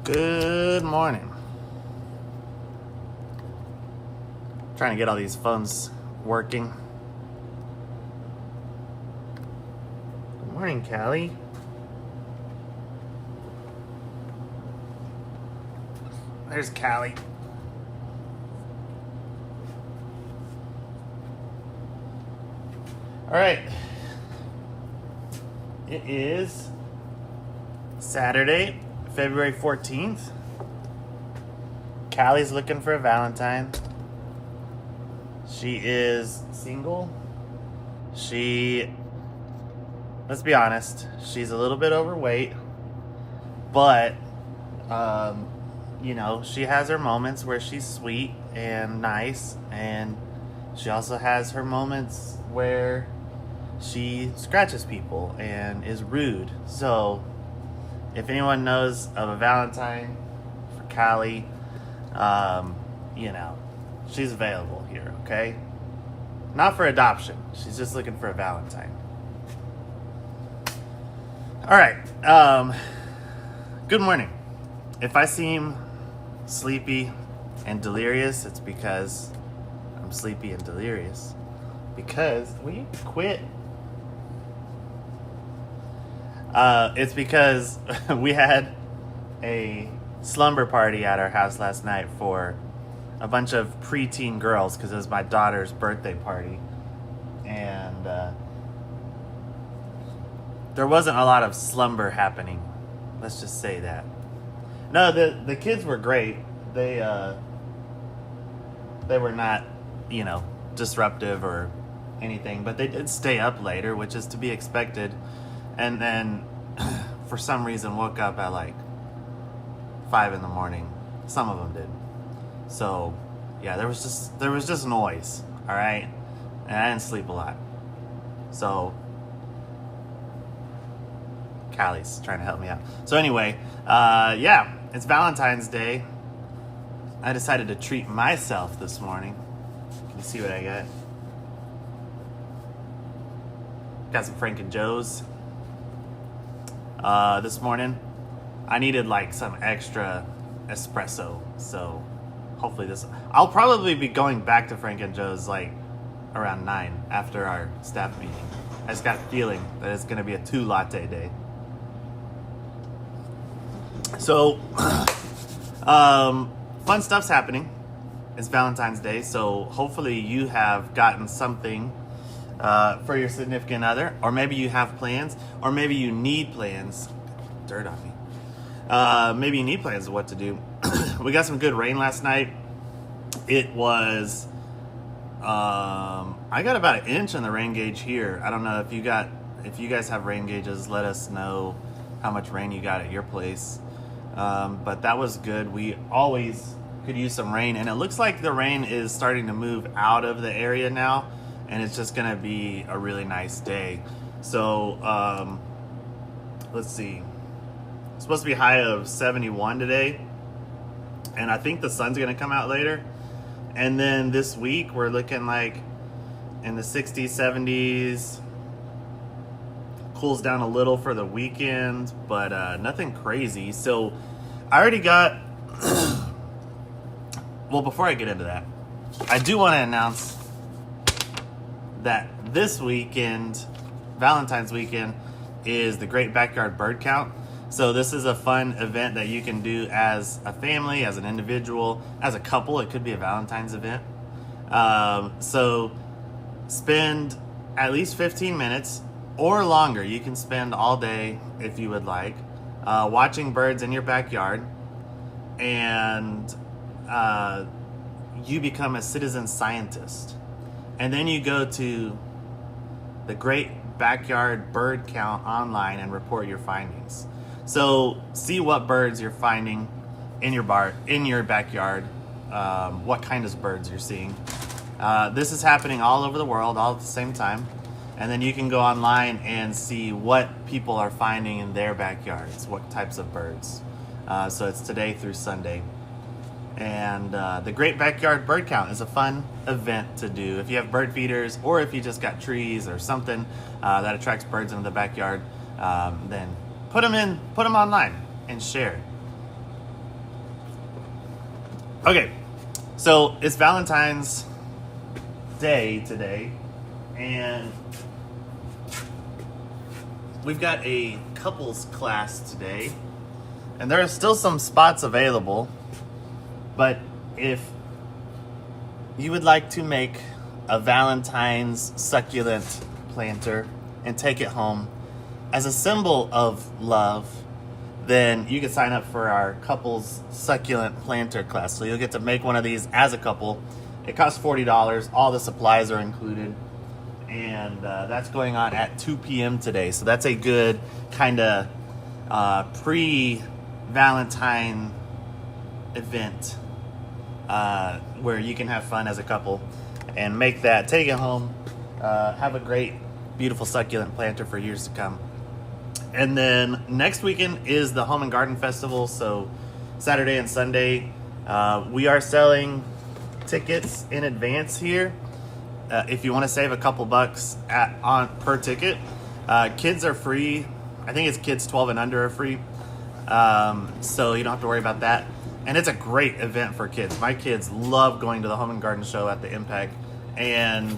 Good morning. Trying to get all these phones working. Good morning, Callie. There's Callie. All right. It is Saturday, February 14th. Callie's looking for a Valentine. She is single. Let's be honest, she's a little bit overweight, but, she has her moments where she's sweet and nice, and she also has her moments where she scratches people and is rude. So, if anyone knows of a Valentine for Callie, she's available here, okay? Not for adoption. She's just looking for a Valentine. All right. Good morning. If I seem sleepy and delirious, it's because I'm sleepy and delirious. Because, will you quit? It's because we had a slumber party at our house last night for a bunch of preteen girls because it was my daughter's birthday party. And there wasn't a lot of slumber happening. Let's just say that. No, the kids were great. They were not, disruptive or anything, but they did stay up later, which is to be expected. And then for some reason woke up at like 5 a.m. Some of them did. So yeah, there was just noise. All right. And I didn't sleep a lot. So Callie's trying to help me out. So anyway, it's Valentine's Day. I decided to treat myself this morning. Can you see what I got? Got some Frank and Joe's. This morning, I needed like some extra espresso. So hopefully I'll probably be going back to Frank and Joe's like around 9 after our staff meeting. I just got a feeling that it's going to be a 2 latte day. So, fun stuff's happening. It's Valentine's Day, so hopefully you have gotten something for your significant other, or maybe you have plans, or maybe you need plans. Dirt on me. Maybe you need plans of what to do. We got some good rain last night. It was, I got about 1 inch in the rain gauge here. I don't know if you guys have rain gauges, let us know how much rain you got at your place. But that was good. We always could use some rain, and it looks like the rain is starting to move out of the area now, and it's just gonna be a really nice day. So let's see, it's supposed to be a high of 71 today, and I think the sun's gonna come out later. And then this week we're looking like in the 60s, 70s. Cools down a little for the weekend, but nothing crazy. So I already got well, before I get into that, I do want to announce that this weekend, Valentine's weekend, is the Great Backyard Bird Count. So this is a fun event that you can do as a family, as an individual, as a couple. It could be a Valentine's event. So spend at least 15 minutes or longer. You can spend all day if you would like, watching birds in your backyard, and you become a citizen scientist. And then you go to the Great Backyard Bird Count online and report your findings. So see what birds you're finding in your backyard, what kind of birds you're seeing. This is happening all over the world, all at the same time. And then you can go online and see what people are finding in their backyards, what types of birds. So it's today through Sunday. And the Great Backyard Bird Count is a fun event to do. If you have bird feeders, or if you just got trees or something that attracts birds into the backyard, then put them online and share. Okay, so it's Valentine's Day today, and we've got a couples class today, and there are still some spots available, but if you would like to make a Valentine's succulent planter and take it home as a symbol of love, then you can sign up for our couples succulent planter class. So you'll get to make one of these as a couple. It costs $40. All the supplies are included. And that's going on at 2 p.m. today. So that's a good kind of pre-Valentine event where you can have fun as a couple and make that, take it home, have a great, beautiful succulent planter for years to come. And then next weekend is the Home and Garden Festival. So Saturday and Sunday, we are selling tickets in advance here. If you want to save a couple bucks per ticket, kids are free. I think it's kids 12 and under are free. So you don't have to worry about that. And it's a great event for kids. My kids love going to the Home and Garden Show at the Impact. And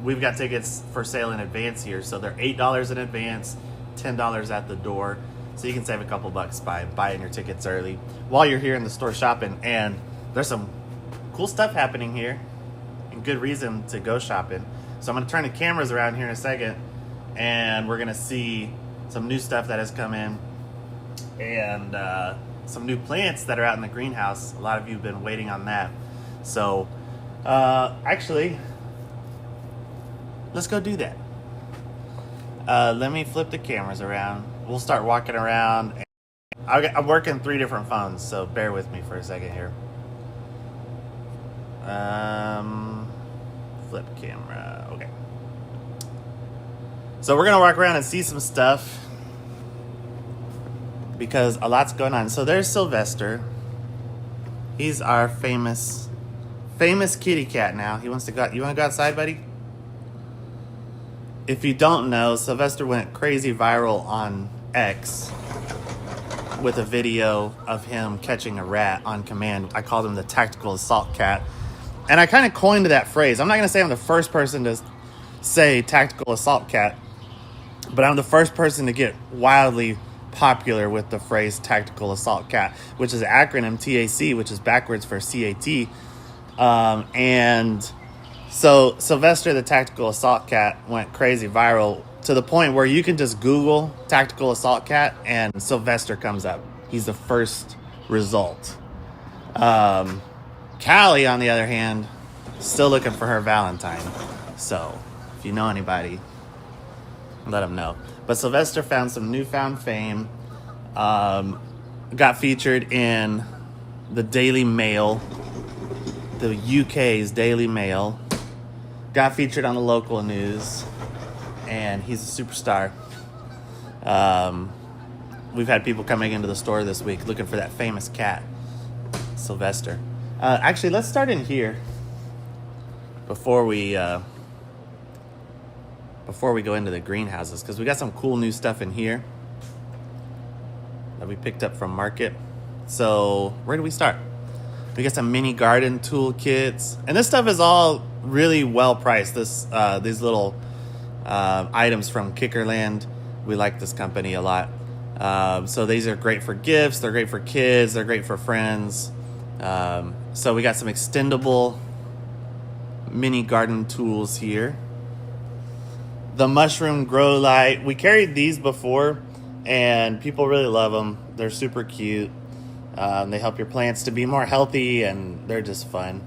we've got tickets for sale in advance here. So they're $8 in advance, $10 at the door. So you can save a couple bucks by buying your tickets early while you're here in the store shopping. And there's some cool stuff happening here and good reason to go shopping. So I'm going to turn the cameras around here in a second, and we're going to see some new stuff that has come in and some new plants that are out in the greenhouse. A lot of you have been waiting on that. So actually, let's go do that. Let me flip the cameras around. We'll start walking around. I'm working 3 different phones, so bear with me for a second here. Flip camera. Okay. So we're going to walk around and see some stuff because a lot's going on. So there's Sylvester. He's our famous kitty cat now. He wants to go. You want to go outside, buddy? If you don't know, Sylvester went crazy viral on X with a video of him catching a rat on command. I called him the tactical assault cat. And I kind of coined that phrase. I'm not going to say I'm the first person to say tactical assault cat, but I'm the first person to get wildly popular with the phrase tactical assault cat, which is an acronym TAC, which is backwards for CAT. And so Sylvester the tactical assault cat went crazy viral to the point where you can just Google tactical assault cat and Sylvester comes up. He's the first result. Callie, on the other hand, still looking for her Valentine. So if you know anybody, let them know. But Sylvester found some newfound fame. Got featured in the Daily Mail, the UK's Daily Mail. Got featured on the local news, and he's a superstar. We've had people coming into the store this week looking for that famous cat, Sylvester. Actually, let's start in here before we go into the greenhouses, because we got some cool new stuff in here that we picked up from Market. So where do we start? We got some mini garden tool kits, and this stuff is all really well priced. These little items from Kickerland, we like this company a lot. So these are great for gifts. They're great for kids. They're great for friends. So we got some extendable mini garden tools here. The mushroom grow light. We carried these before, and people really love them. They're super cute. They help your plants to be more healthy, and they're just fun.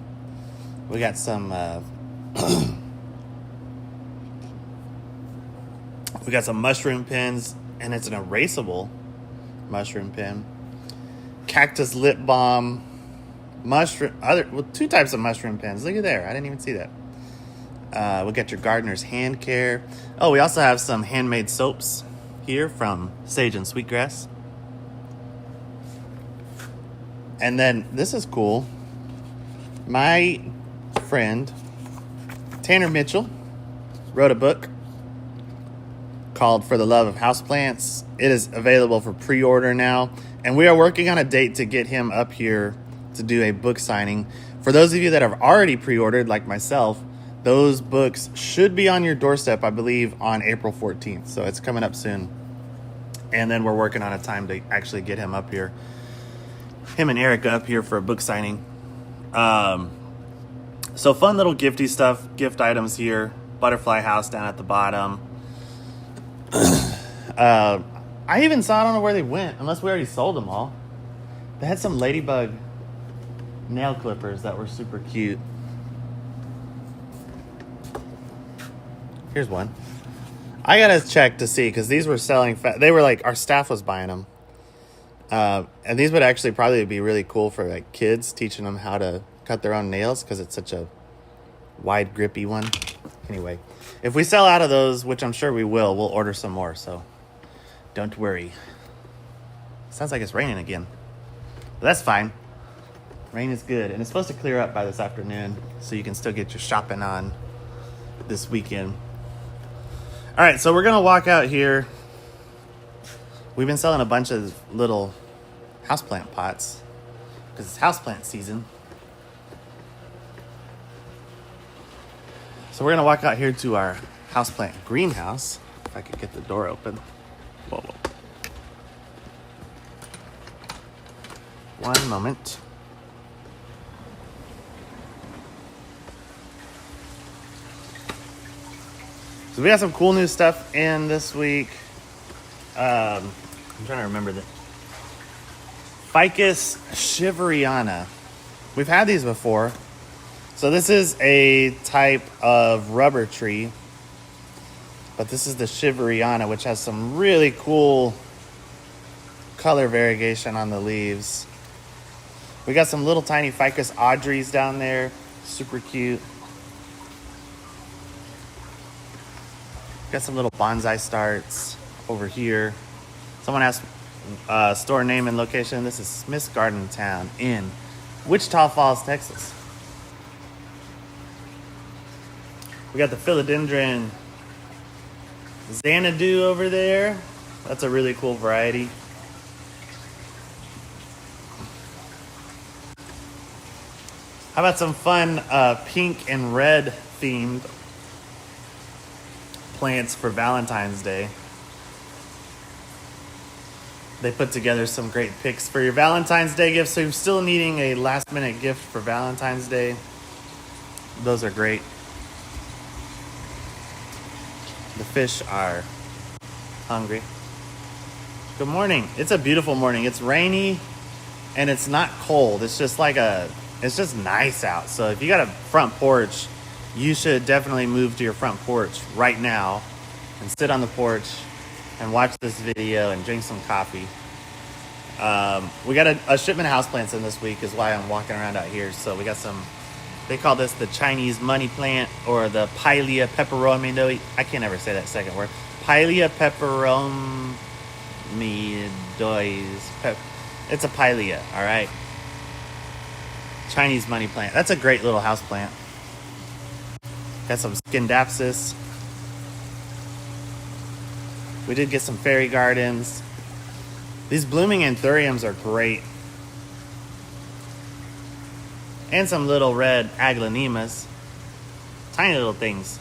We got some we got some mushroom pins, and it's an erasable mushroom pin. Cactus lip balm. Two types of mushroom pins. Look at there. I didn't even see that. We got your gardener's hand care. Oh, we also have some handmade soaps here from Sage and Sweetgrass. And then this is cool. My friend Tanner Mitchell wrote a book called For the Love of Houseplants. It is available for pre-order now, and we are working on a date to get him up here to do a book signing. For those of you that have already pre-ordered, like myself, those books should be on your doorstep, I believe, on April 14th. So it's coming up soon. And then we're working on a time to actually get him up here. Him and Erica up here for a book signing. So fun little gifty stuff, gift items here. Butterfly house down at the bottom. I even saw, I don't know where they went, unless we already sold them all. They had some ladybug nail clippers that were super cute. Here's one. I gotta check to see, because these were selling they were like, our staff was buying them. And these would actually probably be really cool for like kids, teaching them how to cut their own nails, because it's such a wide, grippy one. Anyway, if we sell out of those, which I'm sure we will, we'll order some more, so don't worry. Sounds like it's raining again. But that's fine. Rain is good, and it's supposed to clear up by this afternoon, so you can still get your shopping on this weekend. All right, so we're gonna walk out here. We've been selling a bunch of little houseplant pots because it's houseplant season. So we're gonna walk out here to our houseplant greenhouse. If I could get the door open. Whoa. One moment. So we got some cool new stuff in this week. I'm trying to remember the Ficus shiveriana. We've had these before. So this is a type of rubber tree, but this is the shiveriana, which has some really cool color variegation on the leaves. We got some little tiny Ficus Audreys down there, super cute. Got some little bonsai starts over here. Someone asked store name and location. This is Smith's Garden Town in Wichita Falls, Texas. We got the philodendron Xanadu over there. That's a really cool variety. How about some fun pink and red themed plants for Valentine's Day? They put together some great picks for your Valentine's Day gifts. So if you're still needing a last minute gift for Valentine's Day, those are great. The fish are hungry. Good morning. It's a beautiful morning. It's rainy and it's not cold. It's just nice out. So if you got a front porch, you should definitely move to your front porch right now and sit on the porch and watch this video and drink some coffee. We got a shipment of houseplants in this week is why I'm walking around out here. So we got some, they call this the Chinese money plant or the Pilea peperomidoides. I can't ever say that second word. Pilea peperomidoides. It's a pilea, all right? Chinese money plant. That's a great little house plant. Got some Scindapsus. We did get some fairy gardens. These blooming anthuriums are great. And some little red aglaonemas. Tiny little things.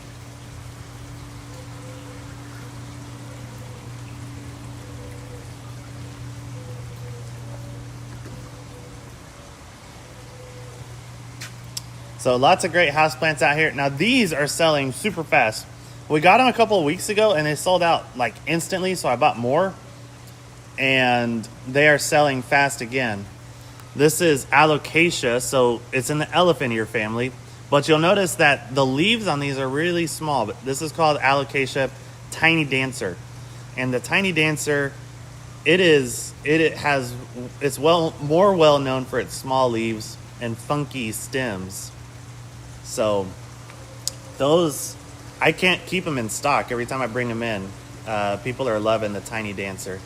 So lots of great houseplants out here. Now these are selling super fast. We got them a couple of weeks ago and they sold out like instantly, so I bought more. And they are selling fast again. This is alocasia, so it's in the elephant ear family. But you'll notice that the leaves on these are really small. But this is called alocasia tiny dancer. And the tiny dancer, it's more well known for its small leaves and funky stems. So those, I can't keep them in stock. Every time I bring them in, people are loving the tiny dancer.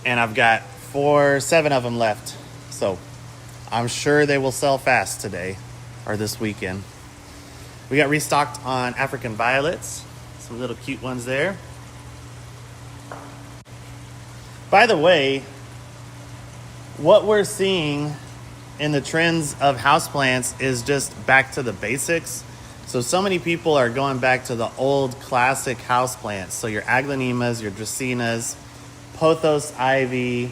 And I've got 7 of them left. So I'm sure they will sell fast today or this weekend. We got restocked on African violets. Some little cute ones there. By the way, what we're seeing in the trends of houseplants is just back to the basics. So many people are going back to the old classic houseplants. So your aglaonemas, your dracaenas, pothos ivy,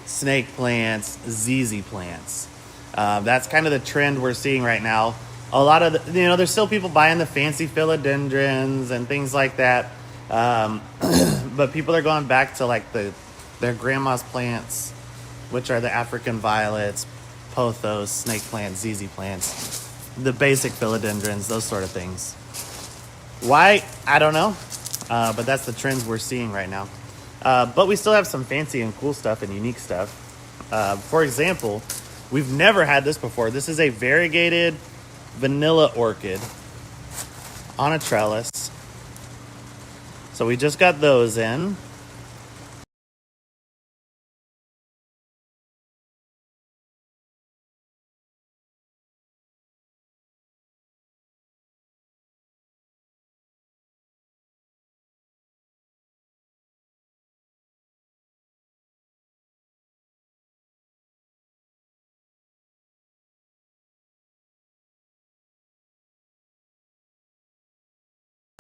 snake plants, ZZ plants. That's kind of the trend we're seeing right now. A lot of there's still people buying the fancy philodendrons and things like that. But people are going back to like their grandma's plants, which are the African violets, pothos, snake plants, ZZ plants, the basic philodendrons, those sort of things. Why? I don't know. But that's the trends we're seeing right now. But we still have some fancy and cool stuff and unique stuff. For example, we've never had this before. This is a variegated vanilla orchid on a trellis. So we just got those in.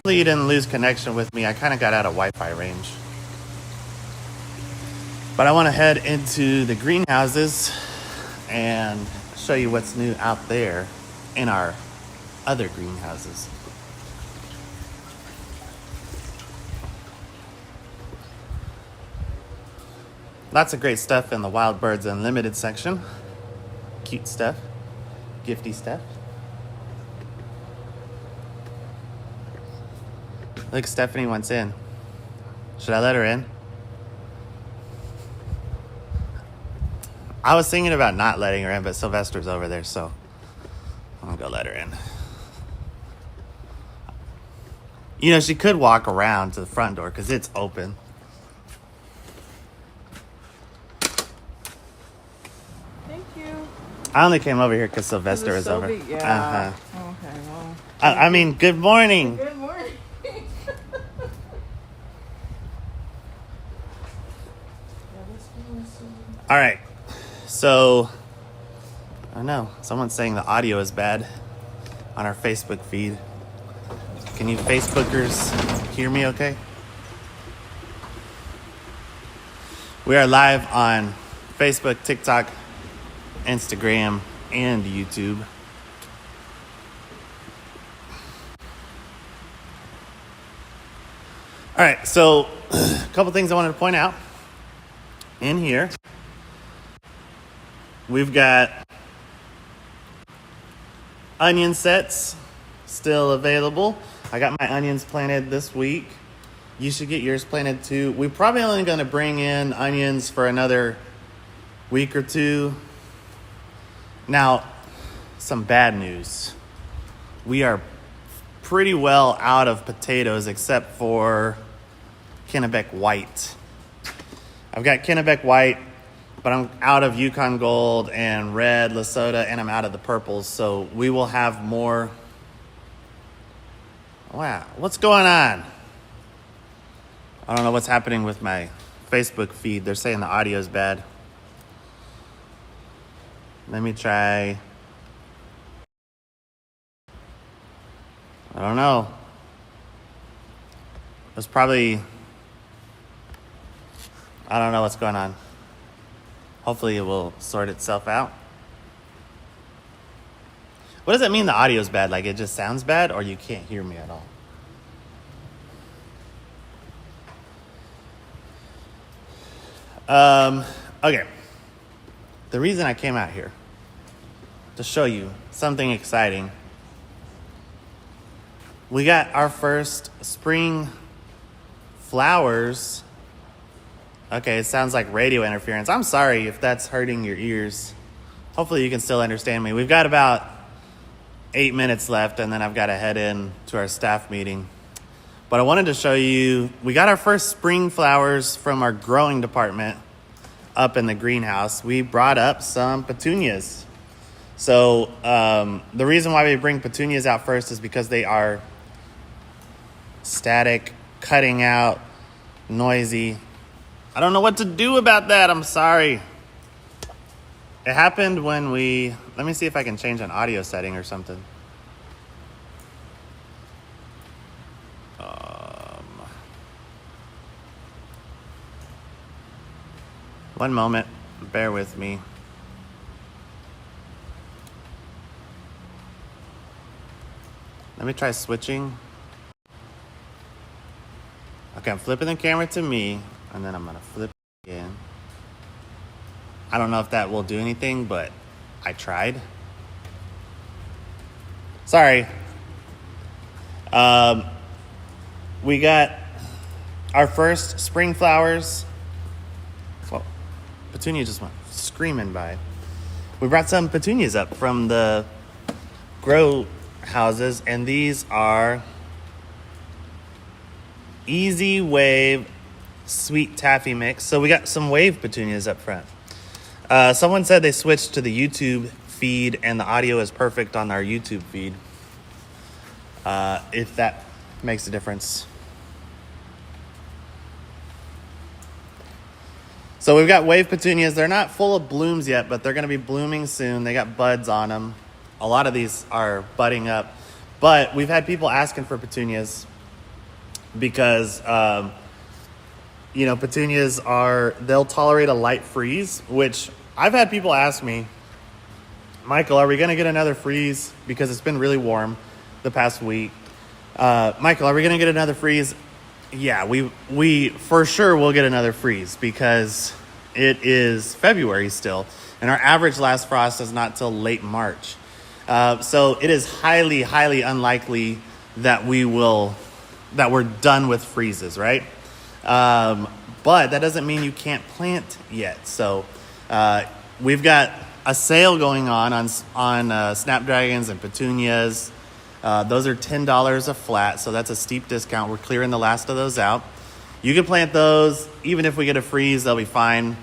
You didn't lose connection with me. I kind of got out of Wi-Fi range. But I want to head into the greenhouses and show you what's new out there in our other greenhouses. Lots of great stuff in the Wild Birds Unlimited section. Cute stuff, gifty stuff. Look, Stephanie wants in. Should I let her in? I was thinking about not letting her in, but Sylvester's over there, so I'm gonna go let her in. She could walk around to the front door because it's open. Thank you. I only came over here because Sylvester was over. Yeah. Okay, well. I mean, good morning. Good morning. All right. So, I know someone's saying the audio is bad on our Facebook feed. Can you Facebookers hear me okay? We are live on Facebook, TikTok, Instagram, and YouTube. All right, so a couple things I wanted to point out in here. We've got onion sets still available. I got my onions planted this week. You should get yours planted too. We're probably only going to bring in onions for another week or two. Now, some bad news. We are pretty well out of potatoes except for Kennebec White. I've got Kennebec White, but I'm out of Yukon Gold and Red, Lesotho, and I'm out of the purples. So we will have more. Wow, what's going on? I don't know what's happening with my Facebook feed. They're saying the audio is bad. Let me try. I don't know. It's probably, I don't know what's going on. Hopefully it will sort itself out. What does that mean the audio is bad? Like it just sounds bad or you can't hear me at all? Okay. The reason I came out here to show you something exciting. We got our first spring flowers. Okay, it sounds like radio interference. I'm sorry if that's hurting your ears. Hopefully you can still understand me. We've got about 8 minutes left, and then I've got to head in to our staff meeting. But I wanted to show you, we got our first spring flowers from our growing department up in the greenhouse. We brought up some petunias. So the reason why we bring petunias out first is because they are static, cutting out, noisy. I don't know what to do about that. I'm sorry. It happened when let me see if I can change an audio setting or something. One moment, bear with me. Let me try switching. Okay, I'm flipping the camera to me, and then I'm gonna flip it again. I don't know if that will do anything, but I tried. Sorry. We got our first spring flowers. Well, petunia just went screaming by. We brought some petunias up from the grow houses, and these are Easy Wave Sweet Taffy Mix. So we got some wave petunias up front. Someone said they switched to the YouTube feed and the audio is perfect on our YouTube feed. If that makes a difference. So we've got wave petunias. They're not full of blooms yet, but they're going to be blooming soon. They got buds on them. A lot of these are budding up. But we've had people asking for petunias because, petunias they'll tolerate a light freeze, which I've had people ask me, Michael, are we going to get another freeze? Because it's been really warm the past week. Michael, are we going to get another freeze? Yeah, we for sure will get another freeze because it is February still, and our average last frost is not till late March. So it is highly, highly unlikely that we're done with freezes, right? But that doesn't mean you can't plant yet. So we've got a sale going on snapdragons and petunias. Those are $10 a flat, so that's a steep discount. We're clearing the last of those out. You can plant those. Even if we get a freeze, they'll be fine.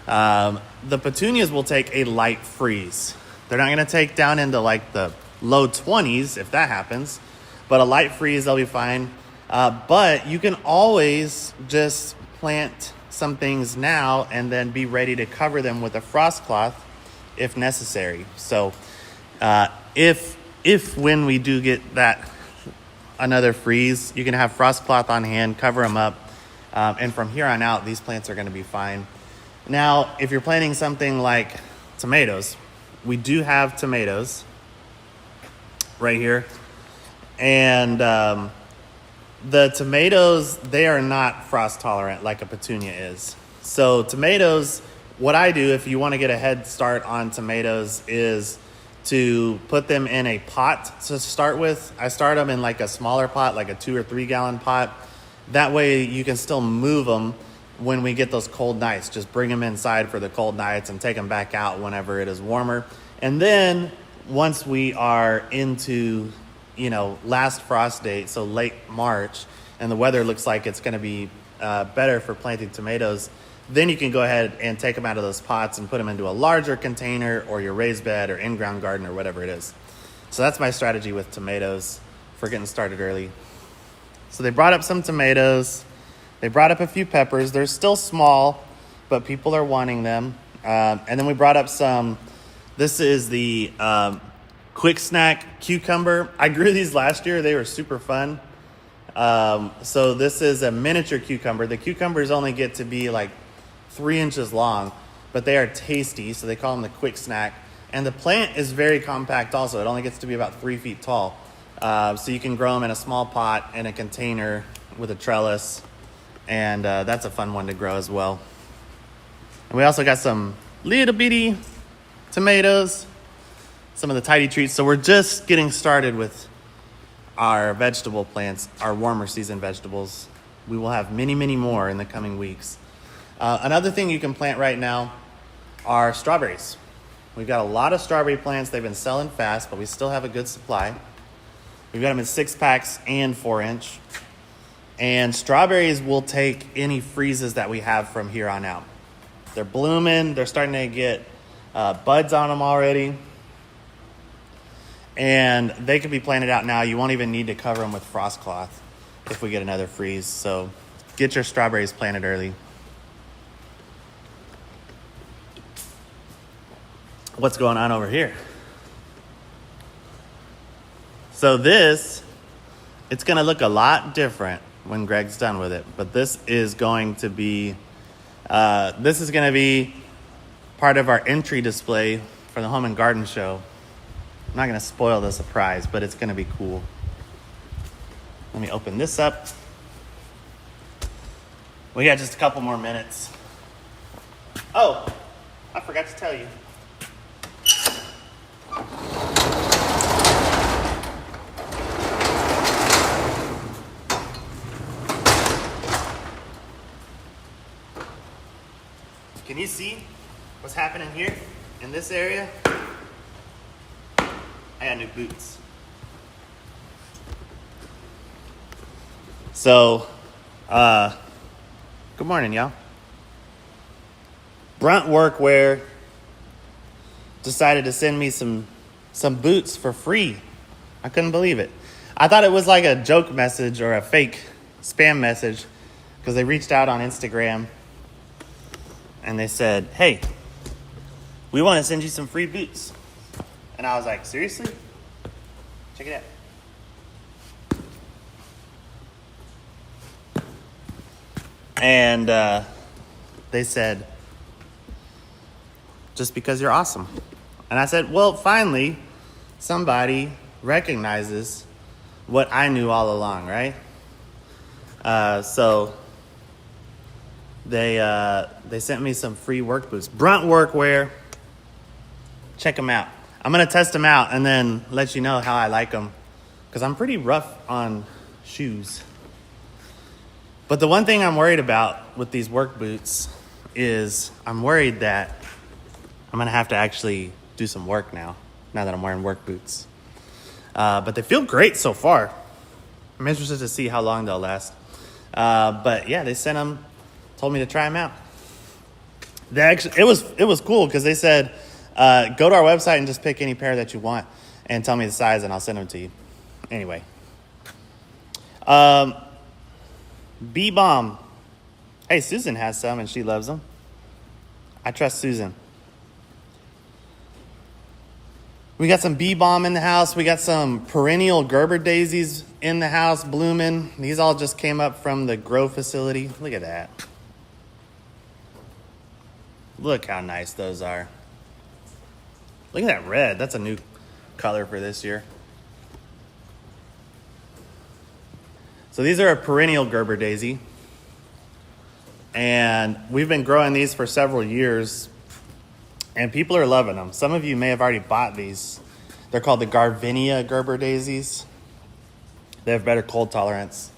The petunias will take a light freeze. They're not going to take down into like the low 20s if that happens, but a light freeze, they'll be fine. But you can always just plant some things now and then be ready to cover them with a frost cloth if necessary. So if when we do get that another freeze, you can have frost cloth on hand, cover them up, and from here on out, these plants are going to be fine. Now, if you're planting something like tomatoes, we do have tomatoes right here, and the tomatoes, they are not frost tolerant like a petunia is. So tomatoes, what I do if you want to get a head start on tomatoes is to put them in a pot to start with. I start them in like a smaller pot, like a 2 or 3 gallon pot. That way you can still move them when we get those cold nights. Just bring them inside for the cold nights and take them back out whenever it is warmer. And then once we are into, last frost date, so late March, and the weather looks like it's going to be better for planting tomatoes, then you can go ahead and take them out of those pots and put them into a larger container or your raised bed or in-ground garden or whatever it is. So that's my strategy with tomatoes for getting started early. So they brought up some tomatoes. They brought up a few peppers. They're still small, but people are wanting them. And then we brought up this is the quick snack cucumber. I grew these last year. They were super fun. So this is a miniature cucumber. The cucumbers only get to be like 3 inches long, but they are tasty, so they call them the quick snack. And the plant is very compact also. It only gets to be about 3 feet tall. So you can grow them in a small pot in a container with a trellis, and that's a fun one to grow as well. And we also got some little bitty tomatoes, some of the tidy treats. So we're just getting started with our vegetable plants, our warmer season vegetables. We will have many, many more in the coming weeks. Another thing you can plant right now are strawberries. We've got a lot of strawberry plants. They've been selling fast, but we still have a good supply. We've got them in 6-packs and 4-inch. And strawberries will take any freezes that we have from here on out. They're blooming. They're starting to get buds on them already. And they can be planted out now. You won't even need to cover them with frost cloth if we get another freeze. So get your strawberries planted early. what's going on over here. So this, it's going to look a lot different when Greg's done with it. But this is going to be part of our entry display for the Home and Garden Show. I'm not going to spoil the surprise, but it's going to be cool. Let me open this up. We got just a couple more minutes. Oh, I forgot to tell you. Can you see what's happening here in this area? I got new boots. So, good morning, y'all. Brunt Workwear decided to send me some boots for free. I couldn't believe it. I thought it was like a joke message or a fake spam message because they reached out on Instagram and they said, hey, we want to send you some free boots. And I was like, seriously? Check it out. And they said, just because you're awesome. And I said, well, finally, somebody recognizes what I knew all along, right? So they sent me some free work boots. Brunt Workwear. Check them out. I'm going to test them out and then let you know how I like them. Because I'm pretty rough on shoes. But the one thing I'm worried about with these work boots is I'm worried that I'm going to have to actually do some work now that I'm wearing work boots. But they feel great so far. I'm interested to see how long they'll last. But yeah, they sent them, told me to try them out. It was cool because they said, go to our website and just pick any pair that you want and tell me the size and I'll send them to you. Anyway. B-Bomb. Hey, Susan has some and she loves them. I trust Susan. We got some B-Bomb in the house. We got some perennial Gerber daisies in the house blooming. These all just came up from the grow facility. Look at that. Look how nice those are. Look at that red. That's a new color for this year. So these are a perennial Gerber daisy. And we've been growing these for several years. And people are loving them. Some of you may have already bought these. They're called the Garvinia Gerber daisies. They have better cold tolerance.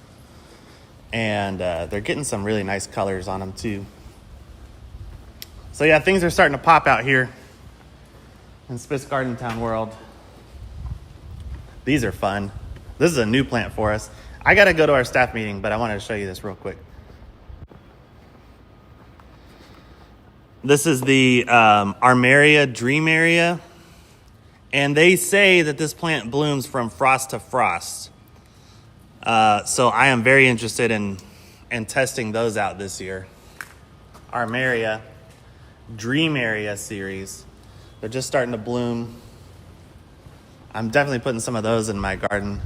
And they're getting some really nice colors on them too. So yeah, things are starting to pop out here in Spitz Garden Town world. These are fun. This is a new plant for us. I got to go to our staff meeting, but I wanted to show you this real quick. This is the Armeria Dreameria. And they say that this plant blooms from frost to frost. So I am very interested in testing those out this year. Armeria Dreameria series. They're just starting to bloom. I'm definitely putting some of those in my garden.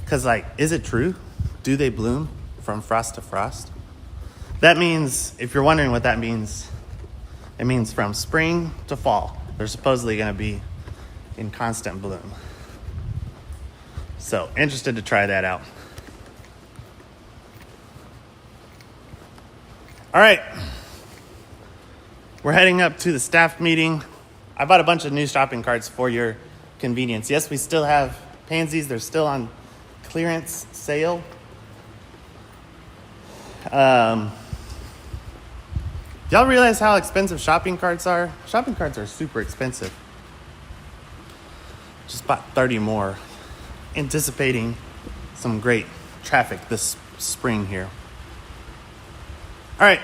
Because, is it true? Do they bloom from frost to frost? That means, if you're wondering what that means, it means from spring to fall. They're supposedly going to be in constant bloom. So, interested to try that out. All right. We're heading up to the staff meeting. I bought a bunch of new shopping carts for your convenience. Yes, we still have pansies. They're still on clearance sale. Y'all realize how expensive shopping carts are? Shopping carts are super expensive. Just bought 30 more, anticipating some great traffic this spring here. All right.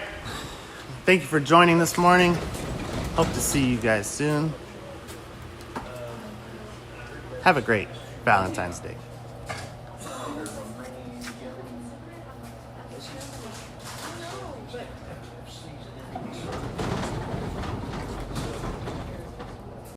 Thank you for joining this morning. Hope to see you guys soon. Have a great Valentine's Day.